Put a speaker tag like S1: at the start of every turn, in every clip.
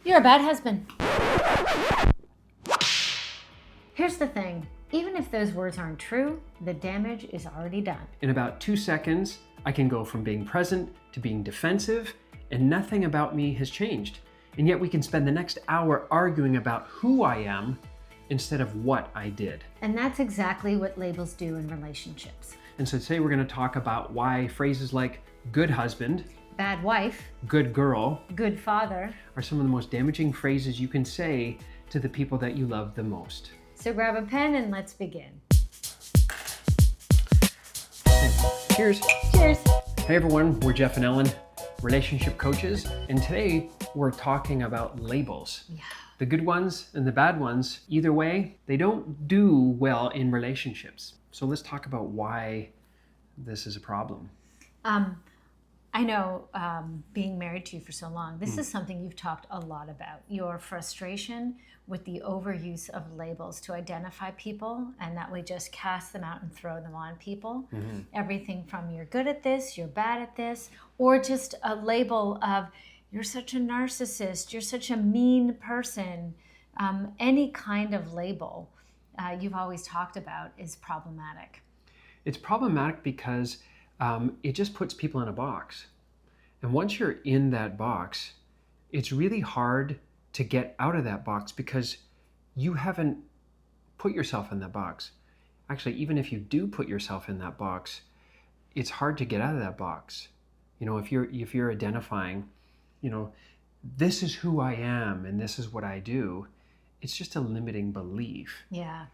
S1: You're a bad husband. Here's the thing. Even if those words aren't true, the damage is already done.
S2: In about 2 seconds, I can go from being present to being defensive, and nothing about me has changed. And yet we can spend the next hour arguing about who I am instead of what I did.
S1: And that's exactly what labels do in relationships.
S2: And so today we're going to talk about why phrases like good husband,
S1: Bad wife,
S2: good girl,
S1: good father.
S2: are some of the most damaging phrases you can say to the people that you love the most.
S1: So grab a pen and let's begin.
S2: Cheers.
S1: Cheers.
S2: Hey everyone, we're Jeff and Ellen, relationship coaches, and today we're talking about labels.
S1: Yeah.
S2: The good ones and the bad ones, either way, they don't do well in relationships. So let's talk about why this is a problem.
S1: I know being married to you for so long, this is something you've talked a lot about. Your frustration with the overuse of labels to identify people, and that we just cast them out and throw them on people. Everything from you're good at this, you're bad at this, or just a label of you're such a narcissist, you're such a mean person. Any kind of label you've always talked about is problematic.
S2: It's problematic because it just puts people in a box. And once you're in that box, it's really hard to get out of that box because you haven't put yourself in that box. Actually, even if you do put yourself in that box, it's hard to get out of that box. You know, if you're identifying, you know, this is who I am and this is what I do, it's just a limiting belief.
S1: Yeah.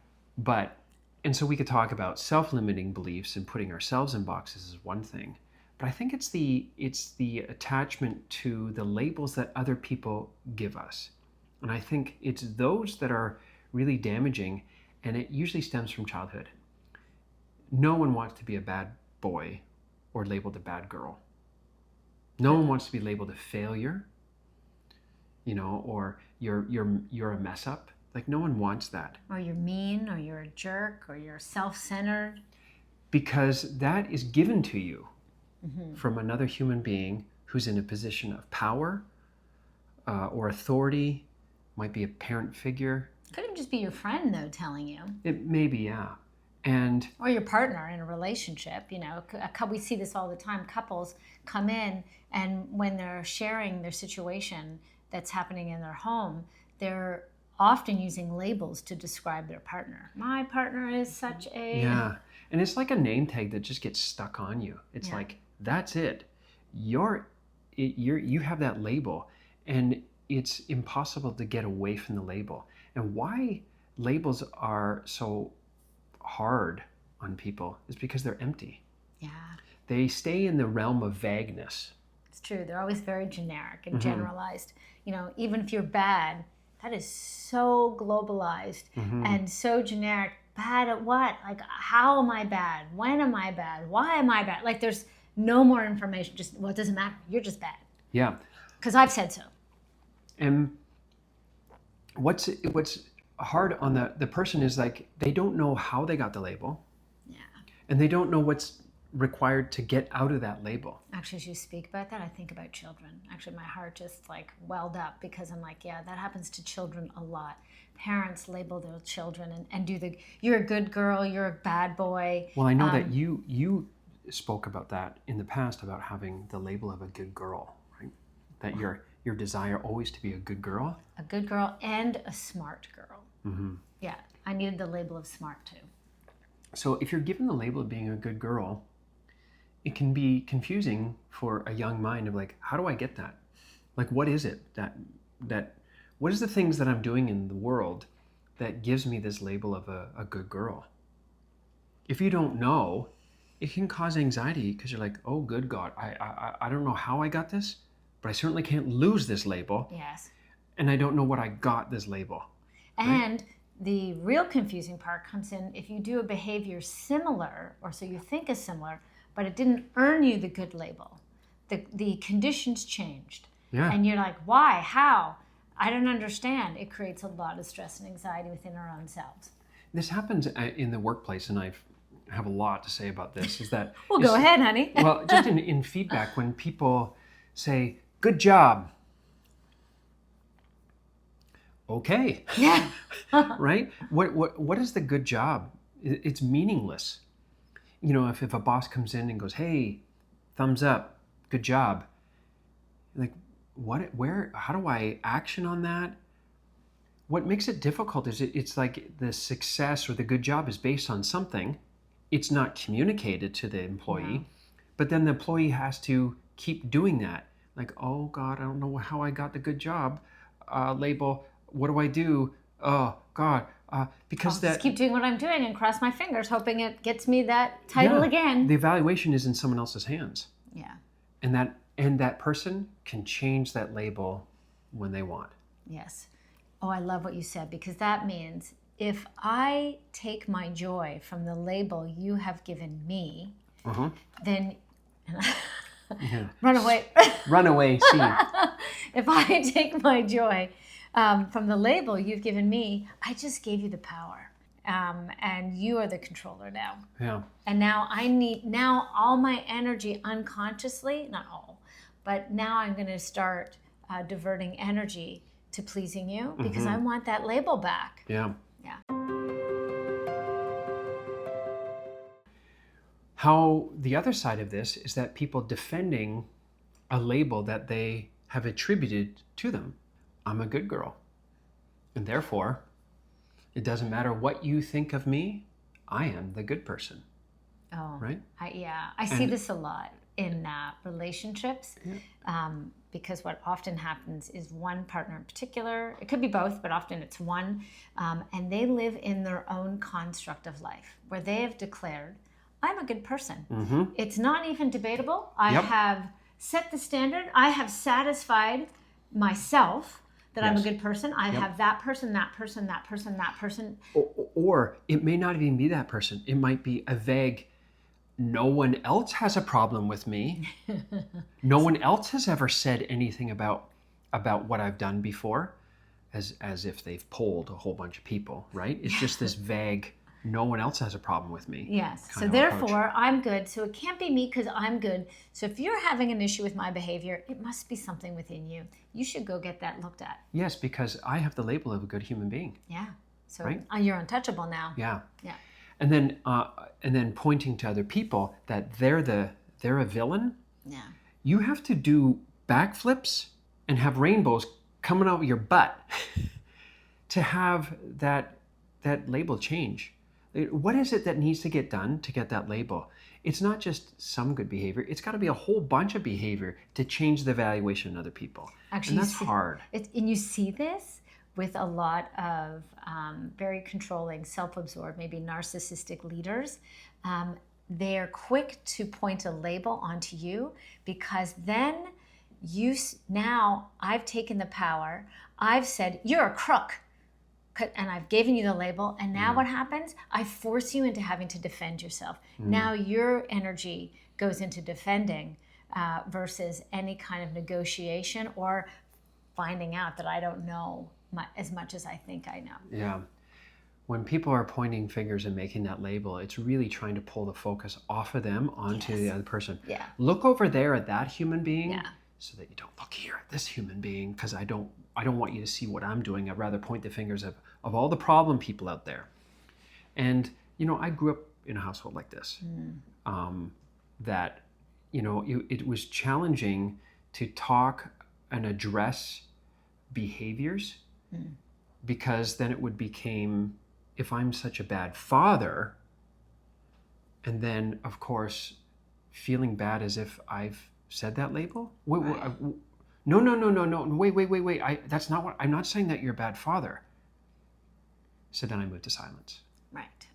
S2: And so we could talk about self-limiting beliefs and putting ourselves in boxes is one thing. But I think it's the attachment to the labels that other people give us. And I think it's those that are really damaging, and it usually stems from childhood. No one wants to be a bad boy or labeled a bad girl. No one wants to be labeled a failure, you know, or you're a mess up. Like, no one wants that.
S1: Or you're mean, or you're a jerk, or you're self-centered.
S2: Because that is given to you from another human being who's in a position of power or authority, might be a parent figure.
S1: Could even just be your friend, though, telling you.
S2: It may be, yeah.
S1: Or your partner in a relationship. You know, we see this all the time. Couples come in, and when they're sharing their situation that's happening in their home, they're often using labels to describe their partner. My partner is such a...
S2: Yeah, and it's like a name tag that just gets stuck on you. It's like, that's it. You have that label, and it's impossible to get away from the label. And why labels are so hard on people is because they're empty.
S1: Yeah.
S2: They stay in the realm of vagueness.
S1: It's true. They're always very generic and generalized. You know, even if you're bad, that is so globalized and so generic. Bad at what? Like, how am I bad? When am I bad? Why am I bad? Like, there's no more information. Just, well, it doesn't matter. You're just bad.
S2: Yeah.
S1: Because I've said so.
S2: And what's hard on the person is, like, they don't know how they got the label.
S1: Yeah.
S2: And they don't know what's required to get out of that label.
S1: Actually, as you speak about that, I think about children. Actually, my heart just like welled up because I'm like, yeah, that happens to children a lot. Parents label their children and do you're a good girl, you're a bad boy.
S2: Well, I know that you spoke about that in the past, about having the label of a good girl, right? That your desire always to be a good girl.
S1: A good girl and a smart girl. Yeah, I needed the label of smart too.
S2: So if you're given the label of being a good girl, it can be confusing for a young mind of like, how do I get that? Like, what is it that what is the things that I'm doing in the world that gives me this label of a good girl? If you don't know, it can cause anxiety because you're like, oh, good God, I don't know how I got this, but I certainly can't lose this label.
S1: Yes.
S2: And I don't know what I got this label.
S1: And the real confusing part comes in if you do a behavior similar, or so you think is similar, but it didn't earn you the good label. The conditions changed.
S2: Yeah.
S1: And you're like, why? How? I don't understand. It creates a lot of stress and anxiety within our own selves.
S2: This happens in the workplace, and I have a lot to say about this, is that...
S1: Well, go ahead, honey.
S2: Well, just in feedback, when people say, good job, okay.
S1: Yeah.
S2: Right? What is the good job? It's meaningless. You know, if a boss comes in and goes, hey, thumbs up, good job. Like, how do I action on that? What makes it difficult is it's like the success or the good job is based on something. It's not communicated to the employee,
S1: No.
S2: but then the employee has to keep doing that. Like, oh God, I don't know how I got the good job label. What do I do? Oh God,
S1: I'll
S2: because
S1: just keep doing what I'm doing and cross my fingers, hoping it gets me that title
S2: yeah,
S1: again.
S2: the evaluation is in someone else's hands,
S1: Yeah.
S2: and that person can change that label when they want.
S1: Yes. Oh, I love what you said, because that means if I take my joy from the label you have given me, then
S2: Yeah.
S1: run away.
S2: Runaway scene.
S1: If I take my joy from the label you've given me, I just gave you the power. And you are the controller now.
S2: Yeah.
S1: And now all my energy unconsciously, not all, but now I'm going to start diverting energy to pleasing you, because I want that label back.
S2: Yeah.
S1: Yeah.
S2: How the other side of this is that people defending a label that they have attributed to them. I'm a good girl. And therefore, it doesn't matter what you think of me, I am the good person.
S1: Oh,
S2: right?
S1: I see this a lot in relationships, because what often happens is one partner in particular, it could be both, but often it's one, and they live in their own construct of life where they have declared, I'm a good person. It's not even debatable. I have set the standard. I have satisfied myself that I'm a good person. I have that person, that person, that person, that person.
S2: Or it may not even be that person. It might be a vague, no one else has a problem with me. No one else has ever said anything about what I've done before, as if they've polled a whole bunch of people, right? It's just this vague, no one else has a problem with me.
S1: Yes. So
S2: kind of
S1: therefore,
S2: approach.
S1: I'm good. So it can't be me because I'm good. So if you're having an issue with my behavior, it must be something within you. You should go get that looked at.
S2: Yes, because I have the label of a good human being.
S1: Yeah. So
S2: Right?
S1: you're untouchable now.
S2: Yeah.
S1: Yeah.
S2: And then pointing to other people that they're a villain.
S1: Yeah.
S2: You have to do backflips and have rainbows coming out of your butt to have that label change. What is it that needs to get done to get that label? It's not just some good behavior. It's got to be a whole bunch of behavior to change the valuation of other people.
S1: Actually,
S2: and that's hard.
S1: And you see this with a lot of very controlling, self-absorbed, maybe narcissistic leaders. They're quick to point a label onto you, because then now I've taken the power. I've said, you're a crook. And I've given you the label, and now what happens? I force you into having to defend yourself. Now your energy goes into defending versus any kind of negotiation or finding out that I don't know as much as I think I know.
S2: Yeah. When people are pointing fingers and making that label, it's really trying to pull the focus off of them onto the other person.
S1: Yeah.
S2: Look over there at that human being,
S1: Yeah.
S2: so that you don't look here at this human being, because I don't want you to see what I'm doing. I'd rather point the fingers of all the problem people out there. And, I grew up in a household like this, that, it was challenging to talk and address behaviors, because then it would become, if I'm such a bad father, and then, of course, feeling bad as if I've said that label. No, wait. That's not what I'm not saying, that you're a bad father. So then I move to silence.
S1: Right.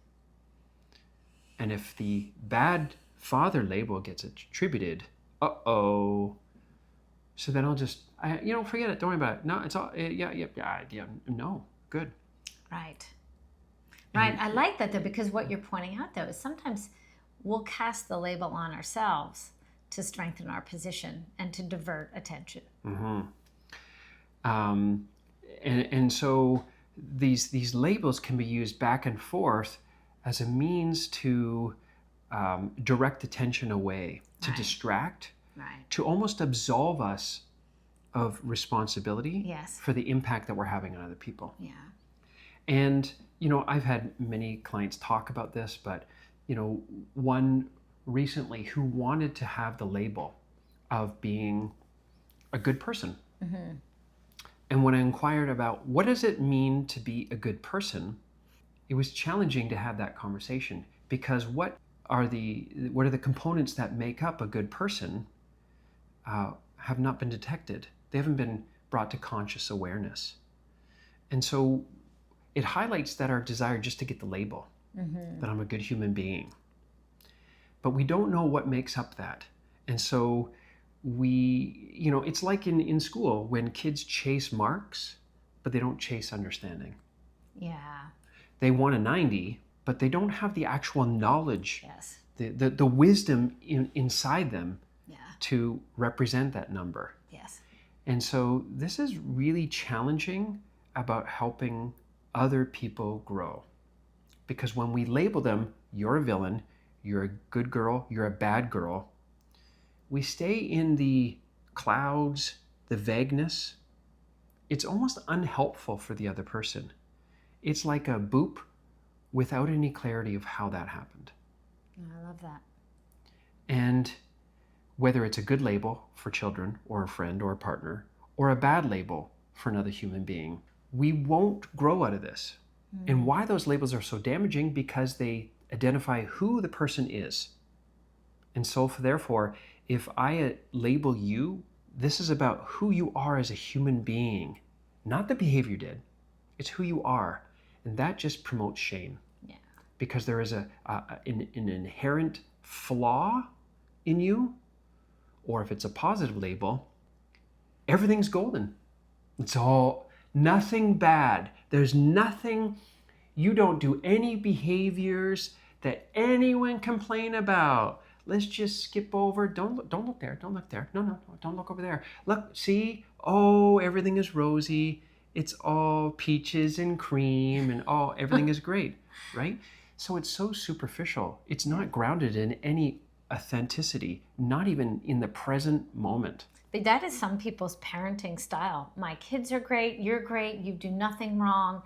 S2: And if the bad father label gets attributed, so then I'll just, forget it. Don't worry about it. No, it's all, no, good.
S1: Right. Right. I like that, though, because what you're pointing out, though, is sometimes we'll cast the label on ourselves to strengthen our position and to divert attention.
S2: And so these labels can be used back and forth as a means to direct attention away, to distract, to almost absolve us of responsibility
S1: Yes.
S2: for the impact that we're having on other people.
S1: Yeah.
S2: And, I've had many clients talk about this, but, one recently who wanted to have the label of being a good person.
S1: Mm-hmm.
S2: And when I inquired about what does it mean to be a good person, it was challenging to have that conversation, because what are the components that make up a good person have not been detected. They haven't been brought to conscious awareness. And so it highlights that our desire just to get the label, that I'm a good human being. But we don't know what makes up that. And so it's like in school when kids chase marks, but they don't chase understanding.
S1: Yeah.
S2: They want a 90, but they don't have the actual knowledge,
S1: Yes.
S2: the wisdom inside them
S1: Yeah.
S2: to represent that number.
S1: Yes.
S2: And so this is really challenging about helping other people grow. Because when we label them, you're a villain, you're a good girl, you're a bad girl, we stay in the clouds, the vagueness. It's almost unhelpful for the other person. It's like a boop without any clarity of how that happened.
S1: I love that.
S2: And whether it's a good label for children or a friend or a partner, or a bad label for another human being, we won't grow out of this. And why those labels are so damaging, because they identify who the person is. And so therefore, if I label you, this is about who you are as a human being, not the behavior you did. It's who you are. And that just promotes shame.
S1: Yeah.
S2: Because there is an inherent flaw in you. Or if it's a positive label, everything's golden. It's all nothing bad. There's nothing, you don't do any behaviors that anyone complain about. Let's just skip over. Don't look there. Don't look there. No, don't look over there. Look, see? Oh, everything is rosy. It's all peaches and cream and everything is great, right? So it's so superficial. It's not grounded in any authenticity, not even in the present moment.
S1: But that is some people's parenting style. My kids are great. You're great. You do nothing wrong.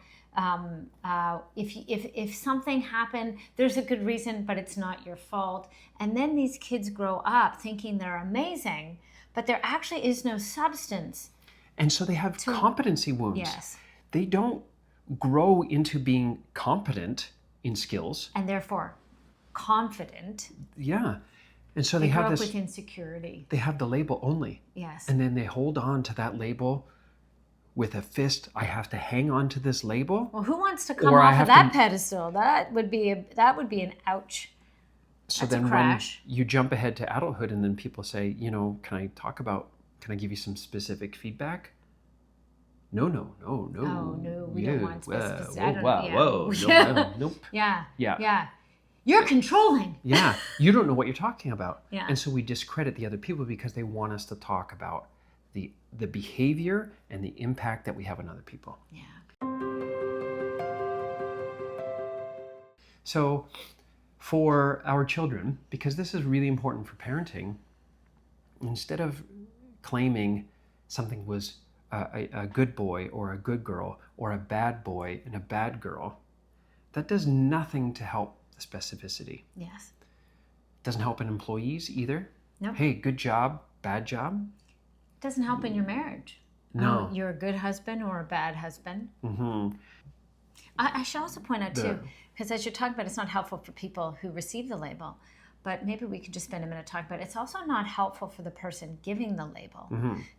S1: If something happened, there's a good reason, but it's not your fault. And then these kids grow up thinking they're amazing, but there actually is no substance.
S2: And so they have competency wounds.
S1: Yes.
S2: They don't grow into being competent in skills.
S1: And therefore confident.
S2: Yeah. And so they
S1: grow
S2: have
S1: up
S2: this
S1: with insecurity.
S2: They have the label only.
S1: Yes.
S2: And then they hold on to that label with a fist. I have to hang on to this label.
S1: Well, who wants to come off of that pedestal? That would be an ouch.
S2: So
S1: That's
S2: then
S1: a crash.
S2: when you jump ahead to adulthood and then people say, can I give you some specific feedback? No.
S1: Oh, no, we don't want specific.
S2: Nope.
S1: Yeah. You're controlling.
S2: Yeah, you don't know what you're talking about.
S1: Yeah.
S2: And so we discredit the other people because they want us to talk about the behavior and the impact that we have on other people.
S1: Yeah.
S2: So for our children, because this is really important for parenting, instead of claiming something was a good boy or a good girl or a bad boy and a bad girl, that does nothing to help the specificity.
S1: Yes.
S2: Doesn't help in employees either.
S1: No.
S2: Hey, good job, bad job.
S1: Doesn't help in your marriage.
S2: No.
S1: You're a good husband or a bad husband.
S2: Mm-hmm.
S1: I should also point out too, because as you're talking about, it's not helpful for people who receive the label, but maybe we could just spend a minute talking about it. It's also not helpful for the person giving the label.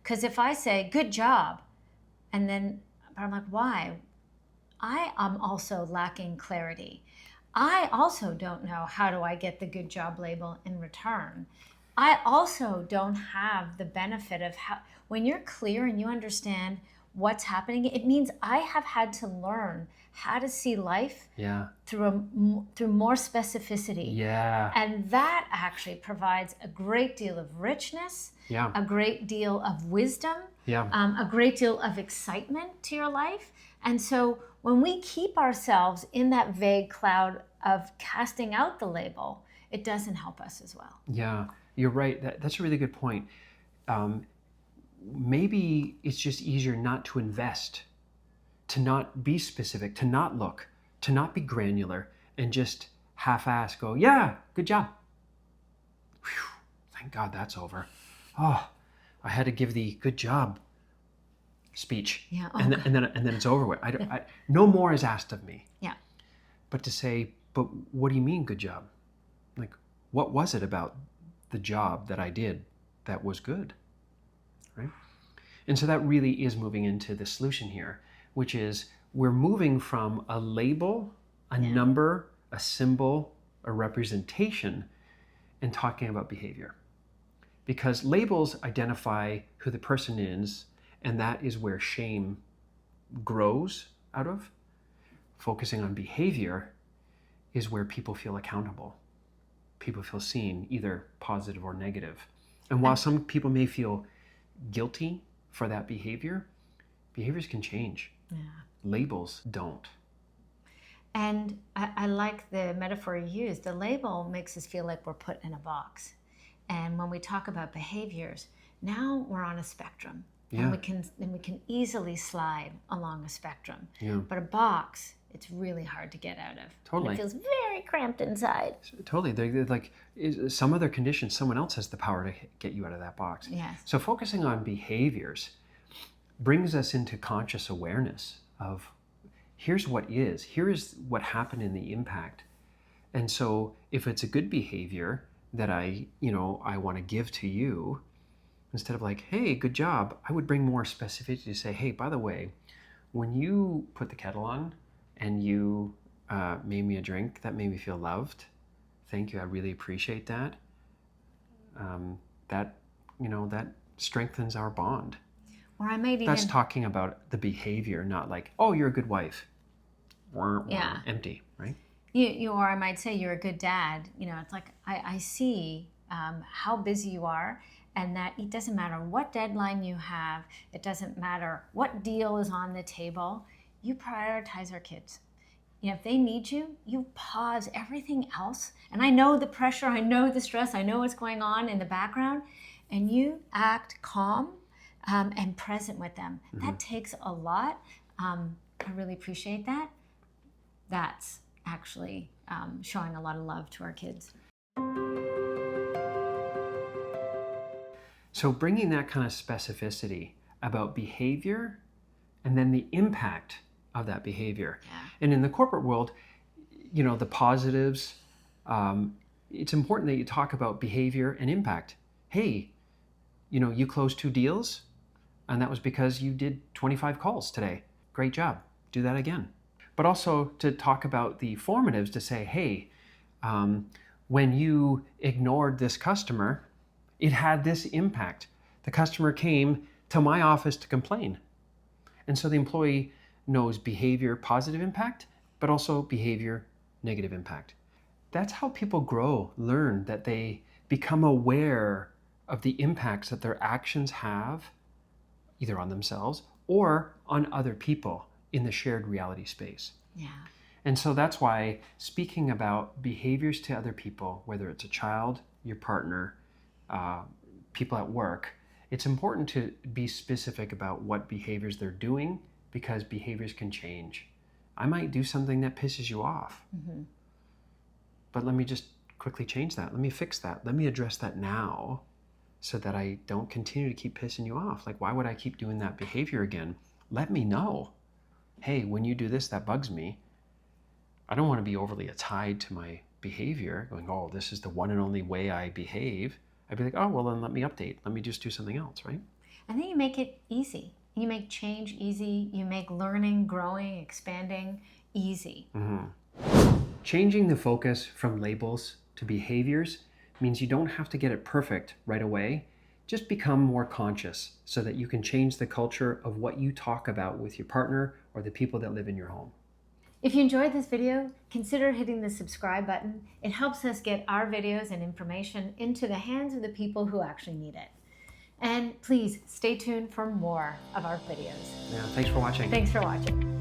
S1: Because if I say, good job, and then I'm like, why? I am also lacking clarity. I also don't know how do I get the good job label in return. I also don't have the benefit of how, when you're clear and you understand what's happening, it means I have had to learn how to see life through more specificity.
S2: Yeah.
S1: And that actually provides a great deal of richness, a great deal of wisdom, a great deal of excitement to your life. And so when we keep ourselves in that vague cloud of casting out the label, it doesn't help us as well.
S2: Yeah, you're right. That's a really good point. maybe it's just easier not to invest, to not be specific, to not look, to not be granular, and just half-ass go, yeah, good job. Whew, thank God that's over. Oh, I had to give the good job speech,
S1: Yeah. Oh,
S2: and then it's over with. No more is asked of me.
S1: Yeah.
S2: But to say, but what do you mean good job? Like, what was it about the job that I did that was good, right? And so that really is moving into the solution here, which is we're moving from a label, a number, a symbol, a representation, and talking about behavior. Because labels identify who the person is, and that is where shame grows out of. Focusing on behavior is where people feel accountable. People feel seen, either positive or negative. And while some people may feel guilty for that behavior, behaviors can change.
S1: Yeah.
S2: Labels don't.
S1: And I like the metaphor you used. The label makes us feel like we're put in a box. And when we talk about behaviors, now we're on a spectrum.
S2: Yeah.
S1: And we can easily slide along a spectrum.
S2: Yeah.
S1: But a box, it's really hard to get out of.
S2: Totally.
S1: And it feels very cramped inside.
S2: Totally. They're like some other condition, someone else has the power to get you out of that box.
S1: Yes.
S2: So focusing on behaviors brings us into conscious awareness of here's what is, here is what happened in the impact. And so if it's a good behavior that I want to give to you, instead of like, hey, good job, I would bring more specificity to say, hey, by the way, when you put the kettle on and you made me a drink, that made me feel loved. Thank you, I really appreciate that. That strengthens our bond.
S1: Or I might even...
S2: That's talking about the behavior, not like, oh, you're a good wife.
S1: Yeah.
S2: Empty, right?
S1: Or I might say you're a good dad. It's like I see how busy you are, and that it doesn't matter what deadline you have, it doesn't matter what deal is on the table, you prioritize our kids. If they need you, you pause everything else. And I know the pressure, I know the stress, I know what's going on in the background, and you act calm and present with them. Mm-hmm. That takes a lot. I really appreciate that. That's actually showing a lot of love to our kids.
S2: So bringing that kind of specificity about behavior and then the impact of that behavior.
S1: Yeah.
S2: And in the corporate world, the positives, it's important that you talk about behavior and impact. Hey, you closed 2 deals and that was because you did 25 calls today. Great job. Do that again. But also to talk about the formatives to say, hey, when you ignored this customer, it had this impact. The customer came to my office to complain. And so the employee knows behavior, positive impact, but also behavior, negative impact. That's how people grow, learn, that they become aware of the impacts that their actions have, either on themselves or on other people in the shared reality space.
S1: Yeah.
S2: And so that's why speaking about behaviors to other people, whether it's a child, your partner, people at work, it's important to be specific about what behaviors they're doing, because behaviors can change. I might do something that pisses you off, but let me just quickly change that. Let me fix that. Let me address that now so that I don't continue to keep pissing you off. Like, why would I keep doing that behavior again? Let me know. Hey, when you do this, that bugs me. I don't want to be overly tied to my behavior, going, oh, this is the one and only way I behave. I'd be like, oh, well, then let me update. Let me just do something else, right?
S1: And then you make it easy. You make change easy. You make learning, growing, expanding easy.
S2: Mm-hmm. Changing the focus from labels to behaviors means you don't have to get it perfect right away. Just become more conscious so that you can change the culture of what you talk about with your partner or the people that live in your home.
S1: If you enjoyed this video, consider hitting the subscribe button. It helps us get our videos and information into the hands of the people who actually need it. And please stay tuned for more of our videos.
S2: Yeah, thanks for watching.
S1: Thanks for watching.